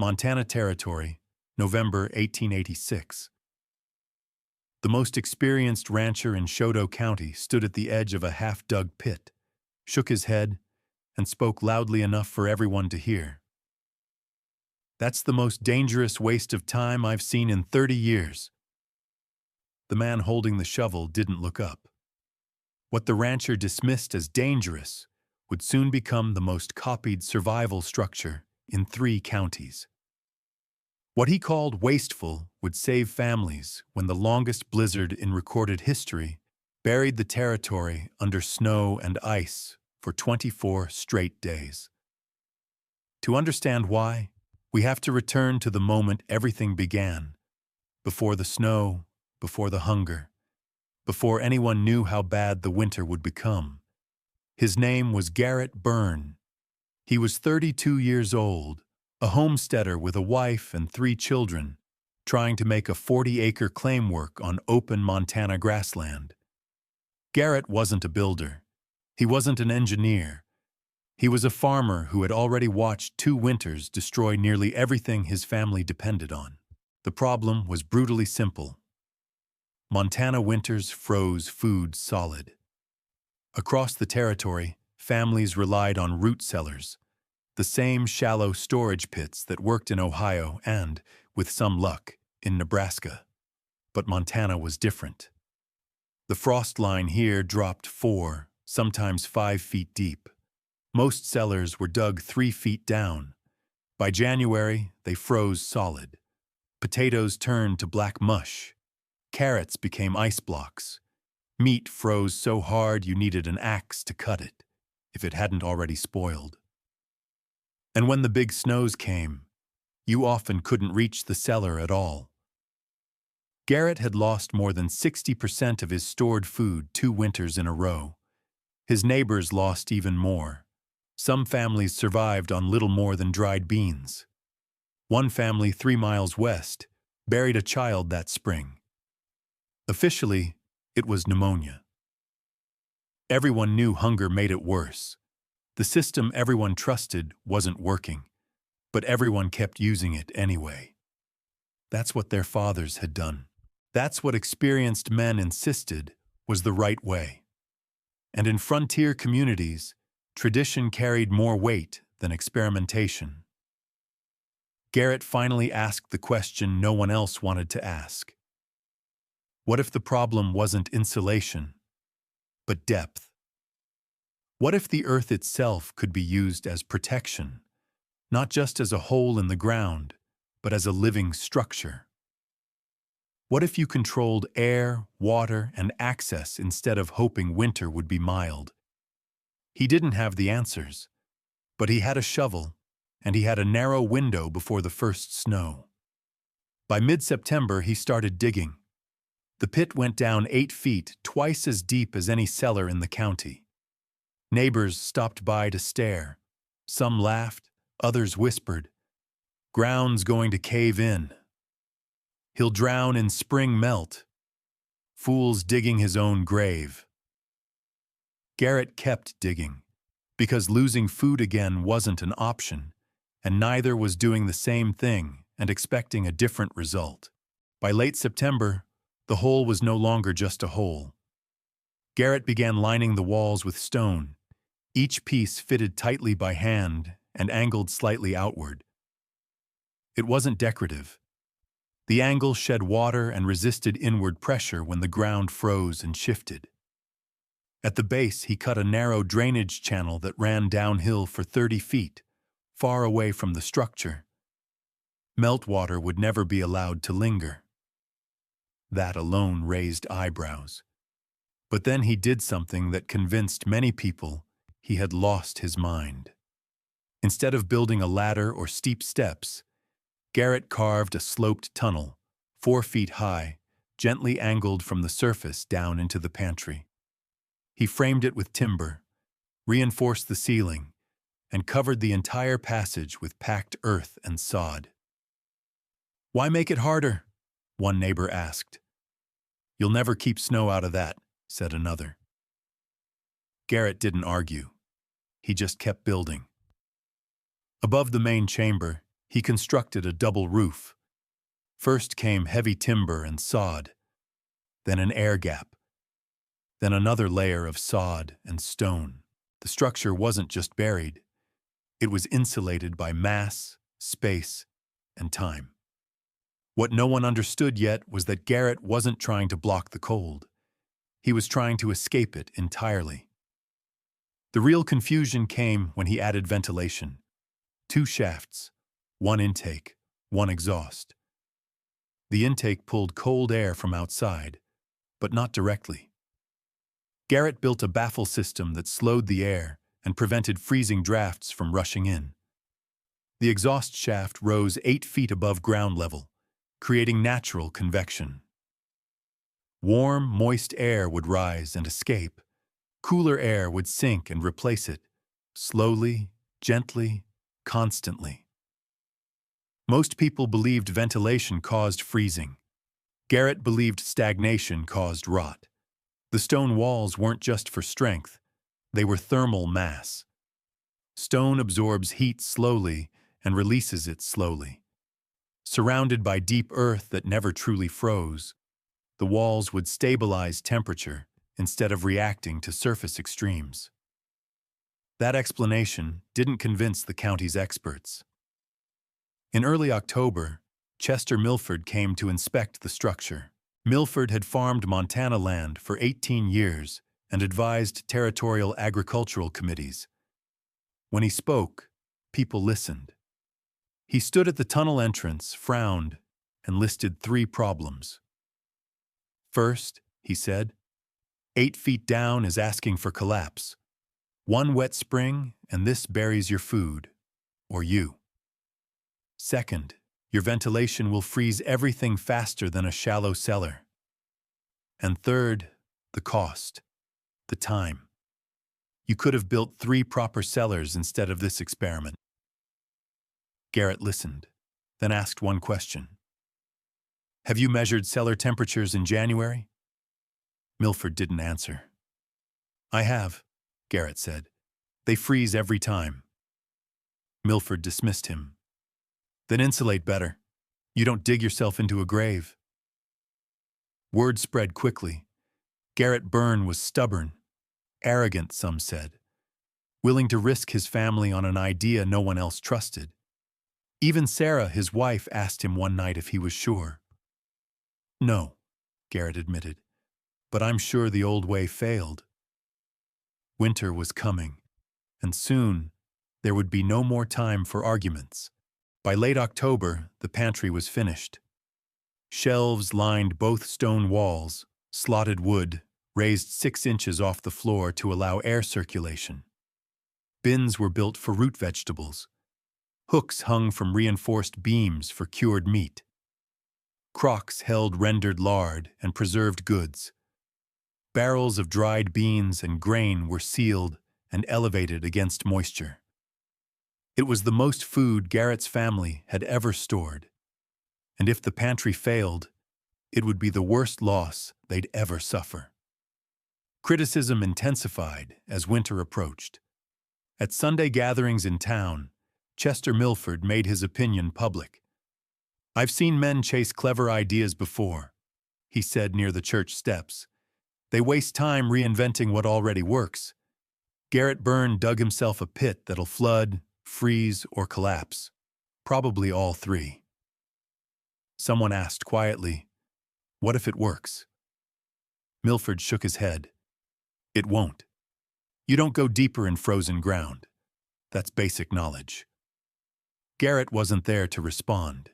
Montana Territory, November 1886. The most experienced rancher in Choteau County stood at the edge of a half-dug pit, shook his head, and spoke loudly enough for everyone to hear. "That's the most dangerous waste of time I've seen in 30 years. The man holding the shovel didn't look up. What the rancher dismissed as dangerous would soon become the most copied survival structure in 3 counties. What he called wasteful would save families when the longest blizzard in recorded history buried the territory under snow and ice for 24 straight days. To understand why, we have to return to the moment everything began, before the snow, before the hunger, before anyone knew how bad the winter would become. His name was Garrett Byrne. He was 32 years old, a homesteader with a wife and 3 children, trying to make a 40-acre claim work on open Montana grassland. Garrett wasn't a builder. He wasn't an engineer. He was a farmer who had already watched 2 winters destroy nearly everything his family depended on. The problem was brutally simple. Montana winters froze food solid. Across the territory, families relied on root cellars, the same shallow storage pits that worked in Ohio and, with some luck, in Nebraska. But Montana was different. The frost line here dropped 4, sometimes 5 feet deep. Most cellars were dug 3 feet down. By January, they froze solid. Potatoes turned to black mush. Carrots became ice blocks. Meat froze so hard you needed an axe to cut it, if it hadn't already spoiled. And when the big snows came, you often couldn't reach the cellar at all. Garrett had lost more than 60% of his stored food 2 winters in a row. His neighbors lost even more. Some families survived on little more than dried beans. One family 3 miles west buried a child that spring. Officially, it was pneumonia. Everyone knew hunger made it worse. The system everyone trusted wasn't working, but everyone kept using it anyway. That's what their fathers had done. That's what experienced men insisted was the right way. And in frontier communities, tradition carried more weight than experimentation. Garrett finally asked the question no one else wanted to ask. What if the problem wasn't insulation, but depth? What if the earth itself could be used as protection, not just as a hole in the ground, but as a living structure? What if you controlled air, water, and access instead of hoping winter would be mild? He didn't have the answers, but he had a shovel, and he had a narrow window before the first snow. By mid-September, he started digging. The pit went down 8 feet, twice as deep as any cellar in the county. Neighbors stopped by to stare. Some laughed, others whispered, "Ground's going to cave in. He'll drown in spring melt. Fool's digging his own grave." Garrett kept digging, because losing food again wasn't an option, and neither was doing the same thing and expecting a different result. By late September, the hole was no longer just a hole. Garrett began lining the walls with stone, each piece fitted tightly by hand and angled slightly outward. It wasn't decorative. The angle shed water and resisted inward pressure when the ground froze and shifted. At the base, he cut a narrow drainage channel that ran downhill for 30 feet, far away from the structure. Meltwater would never be allowed to linger. That alone raised eyebrows. But then he did something that convinced many people he had lost his mind. Instead of building a ladder or steep steps, Garrett carved a sloped tunnel, 4 feet high, gently angled from the surface down into the pantry. He framed it with timber, reinforced the ceiling, and covered the entire passage with packed earth and sod. "Why make it harder?" one neighbor asked. "You'll never keep snow out of that," said another. Garrett didn't argue. He just kept building. Above the main chamber, He constructed a double roof. First came heavy timber and sod, then an air gap, then another layer of sod and stone. The structure wasn't just buried. It was insulated by mass, space, and time. What no one understood yet was that Garrett wasn't trying to block the cold. He was trying to escape it entirely. The real confusion came when he added ventilation. 2 shafts, 1 intake, 1 exhaust. The intake pulled cold air from outside, but not directly. Garrett built a baffle system that slowed the air and prevented freezing drafts from rushing in. The exhaust shaft rose 8 feet above ground level, creating natural convection. Warm, moist air would rise and escape. Cooler air would sink and replace it, slowly, gently, constantly. Most people believed ventilation caused freezing. Garrett believed stagnation caused rot. The stone walls weren't just for strength, they were thermal mass. Stone absorbs heat slowly and releases it slowly. Surrounded by deep earth that never truly froze, the walls would stabilize temperature instead of reacting to surface extremes. That explanation didn't convince the county's experts. In early October, Chester Milford came to inspect the structure. Milford had farmed Montana land for 18 years and advised territorial agricultural committees. When he spoke, people listened. He stood at the tunnel entrance, frowned, and listed 3 problems. First, he said, 8 feet down is asking for collapse. 1 wet spring, and this buries your food, or you. Second, your ventilation will freeze everything faster than a shallow cellar. And third, the cost, the time. You could have built 3 proper cellars instead of this experiment. Garrett listened, then asked one question. Have you measured cellar temperatures in January? Milford didn't answer. I have, Garrett said. They freeze every time. Milford dismissed him. Then insulate better. You don't dig yourself into a grave. Word spread quickly. Garrett Byrne was stubborn, arrogant, some said, willing to risk his family on an idea no one else trusted. Even Sarah, his wife, asked him one night if he was sure. No, Garrett admitted, but I'm sure the old way failed. Winter was coming, and soon there would be no more time for arguments. By late October, the pantry was finished. Shelves lined both stone walls, slotted wood, raised 6 inches off the floor to allow air circulation. Bins were built for root vegetables. Hooks hung from reinforced beams for cured meat. Crocks held rendered lard and preserved goods. Barrels of dried beans and grain were sealed and elevated against moisture. It was the most food Garrett's family had ever stored. And if the pantry failed, it would be the worst loss they'd ever suffer. Criticism intensified as winter approached. At Sunday gatherings in town, Chester Milford made his opinion public. I've seen men chase clever ideas before, he said near the church steps. They waste time reinventing what already works. Garrett Byrne dug himself a pit that'll flood, freeze, or collapse. Probably all 3. Someone asked quietly, "What if it works?" Milford shook his head. It won't. You don't go deeper in frozen ground. That's basic knowledge. Garrett wasn't there to respond.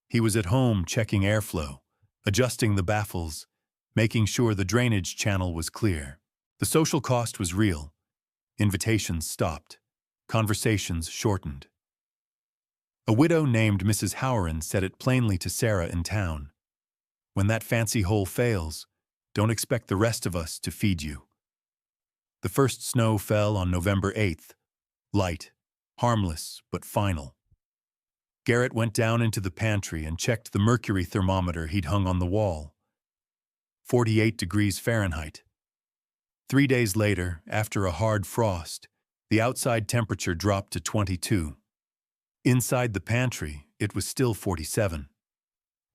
He was at home checking airflow, adjusting the baffles, making sure the drainage channel was clear. The social cost was real. Invitations stopped. Conversations shortened. A widow named Mrs. Howran said it plainly to Sarah in town. When that fancy hole fails, don't expect the rest of us to feed you. The first snow fell on November 8th, light, harmless, but final. Garrett went down into the pantry and checked the mercury thermometer he'd hung on the wall. 48 degrees Fahrenheit. 3 days later, after a hard frost, the outside temperature dropped to 22. Inside the pantry, it was still 47.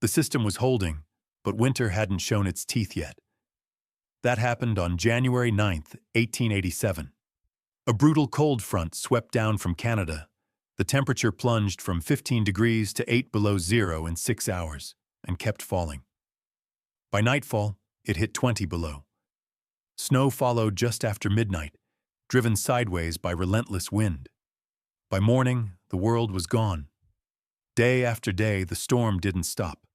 The system was holding, but winter hadn't shown its teeth yet. That happened on January 9th, 1887. A brutal cold front swept down from Canada. The temperature plunged from 15 degrees to 8 below zero in 6 hours, and kept falling. By nightfall, it hit 20 below. Snow followed just after midnight, driven sideways by relentless wind. By morning, the world was gone. Day after day, the storm didn't stop.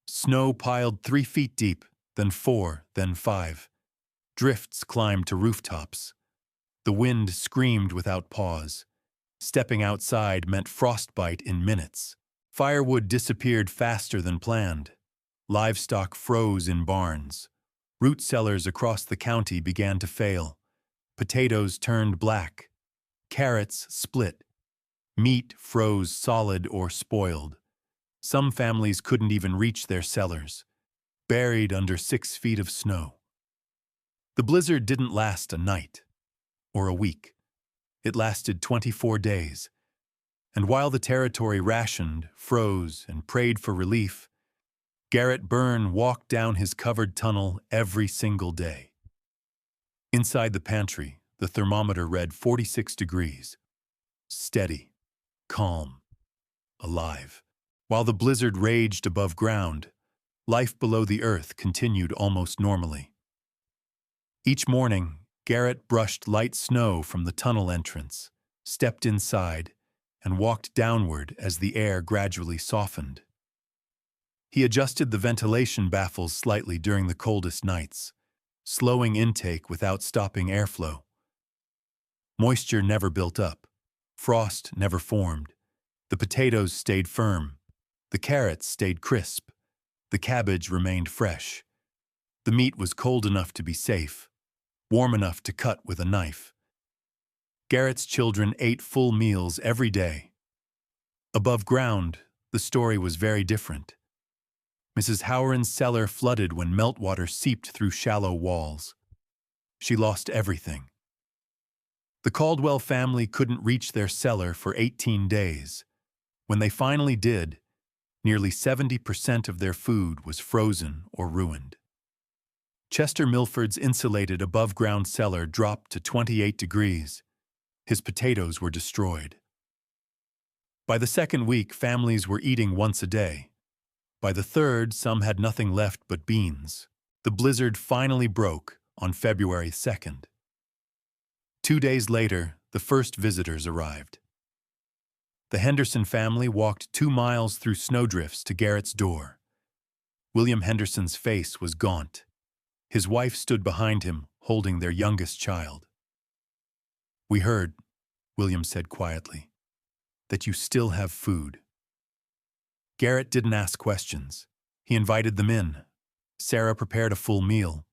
Snow piled 3 feet deep, then 4, then 5. Drifts climbed to rooftops. The wind screamed without pause. Stepping outside meant frostbite in minutes. Firewood disappeared faster than planned. Livestock froze in barns. Root cellars across the county began to fail. Potatoes turned black. Carrots split. Meat froze solid or spoiled. Some families couldn't even reach their cellars, buried under 6 feet of snow. The blizzard didn't last a night or a week. It lasted 24 days. And while the territory rationed, froze, and prayed for relief, Garrett Byrne walked down his covered tunnel every single day. Inside the pantry, the thermometer read 46 degrees. Steady, calm, alive. While the blizzard raged above ground, life below the earth continued almost normally. Each morning, Garrett brushed light snow from the tunnel entrance, stepped inside, and walked downward as the air gradually softened. He adjusted the ventilation baffles slightly during the coldest nights, slowing intake without stopping airflow. Moisture never built up. Frost never formed. The potatoes stayed firm. The carrots stayed crisp. The cabbage remained fresh. The meat was cold enough to be safe, warm enough to cut with a knife. Garrett's children ate full meals every day. Above ground, the story was very different. Mrs. Howren's cellar flooded when meltwater seeped through shallow walls. She lost everything. The Caldwell family couldn't reach their cellar for 18 days. When they finally did, nearly 70% of their food was frozen or ruined. Chester Milford's insulated above-ground cellar dropped to 28 degrees. His potatoes were destroyed. By the second week, families were eating once a day. By the third, some had nothing left but beans. The blizzard finally broke on February 2nd. 2 days later, the first visitors arrived. The Henderson family walked 2 miles through snowdrifts to Garrett's door. William Henderson's face was gaunt. His wife stood behind him, holding their youngest child. "We heard," William said quietly, "that you still have food." Garrett didn't ask questions. He invited them in. Sarah prepared a full meal.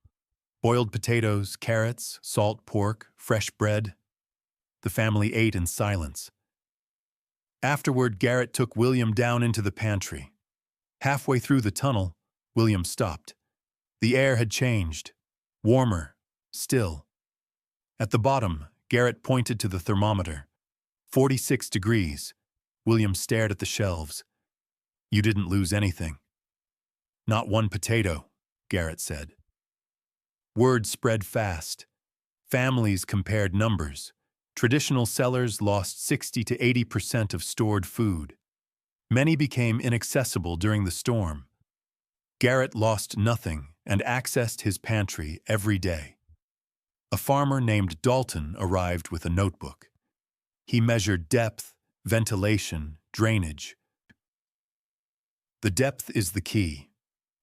Boiled potatoes, carrots, salt pork, fresh bread. The family ate in silence. Afterward, Garrett took William down into the pantry. Halfway through the tunnel, William stopped. The air had changed. Warmer, still. At the bottom, Garrett pointed to the thermometer. 46 degrees. William stared at the shelves. "You didn't lose anything." "Not one potato," Garrett said. Word spread fast. Families compared numbers. Traditional cellars lost 60 to 80% of stored food. Many became inaccessible during the storm. Garrett lost nothing and accessed his pantry every day. A farmer named Dalton arrived with a notebook. He measured depth, ventilation, drainage. "The depth is the key,"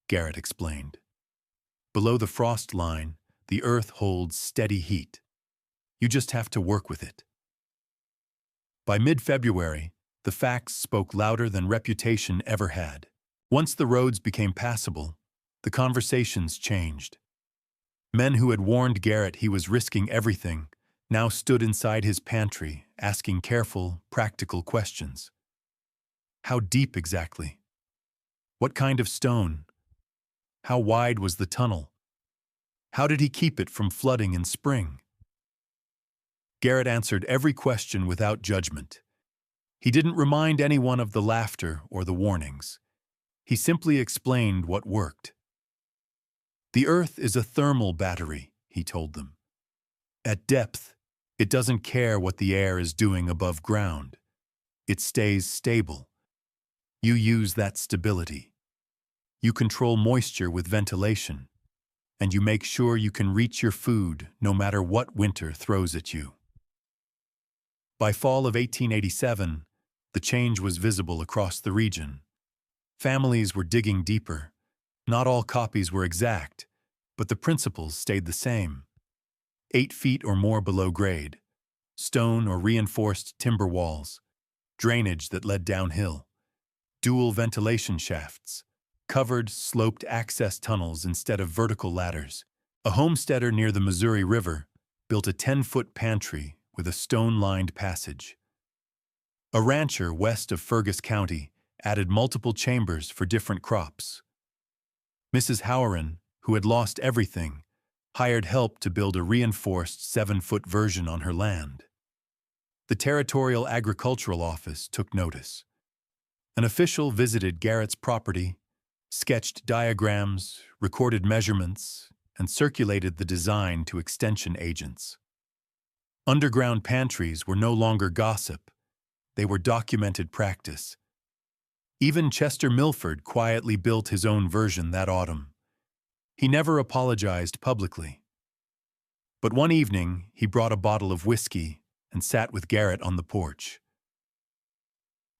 Garrett explained. "Below the frost line, the earth holds steady heat. You just have to work with it." By mid-February, the facts spoke louder than reputation ever had. Once the roads became passable, the conversations changed. Men who had warned Garrett he was risking everything now stood inside his pantry, asking careful, practical questions. How deep exactly? What kind of stone? How wide was the tunnel? How did he keep it from flooding in spring? Garrett answered every question without judgment. He didn't remind anyone of the laughter or the warnings. He simply explained what worked. The Earth is a thermal battery, he told them. At depth, it doesn't care what the air is doing above ground. It stays stable. You use that stability. You control moisture with ventilation, and you make sure you can reach your food no matter what winter throws at you. By fall of 1887, the change was visible across the region. Families were digging deeper. Not all copies were exact, but the principles stayed the same. 8 feet or more below grade, stone or reinforced timber walls, drainage that led downhill, dual ventilation shafts, covered, sloped access tunnels instead of vertical ladders. A homesteader near the Missouri River built a 10-foot pantry with a stone-lined passage. A rancher west of Fergus County added multiple chambers for different crops. Mrs. Howren, who had lost everything, hired help to build a reinforced 7-foot version on her land. The Territorial Agricultural Office took notice. An official visited Garrett's property, sketched diagrams, recorded measurements, and circulated the design to extension agents. Underground pantries were no longer gossip. They were documented practice. Even Chester Milford quietly built his own version that autumn. He never apologized publicly. But one evening, he brought a bottle of whiskey and sat with Garrett on the porch.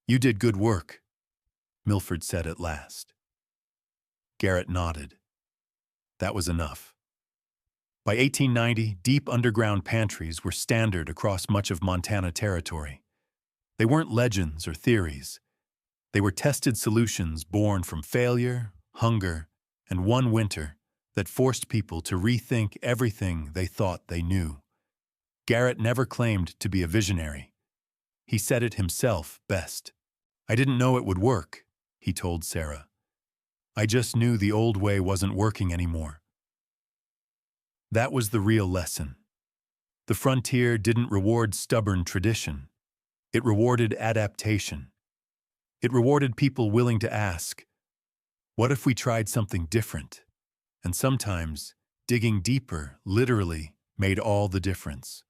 "You did good work," Milford said at last. Garrett nodded. That was enough. By 1890, deep underground pantries were standard across much of Montana territory. They weren't legends or theories. They were tested solutions born from failure, hunger, and one winter that forced people to rethink everything they thought they knew. Garrett never claimed to be a visionary. He said it himself best. "I didn't know it would work," he told Sarah. "I just knew the old way wasn't working anymore." That was the real lesson. The frontier didn't reward stubborn tradition. It rewarded adaptation. It rewarded people willing to ask, what if we tried something different? And sometimes, digging deeper literally made all the difference.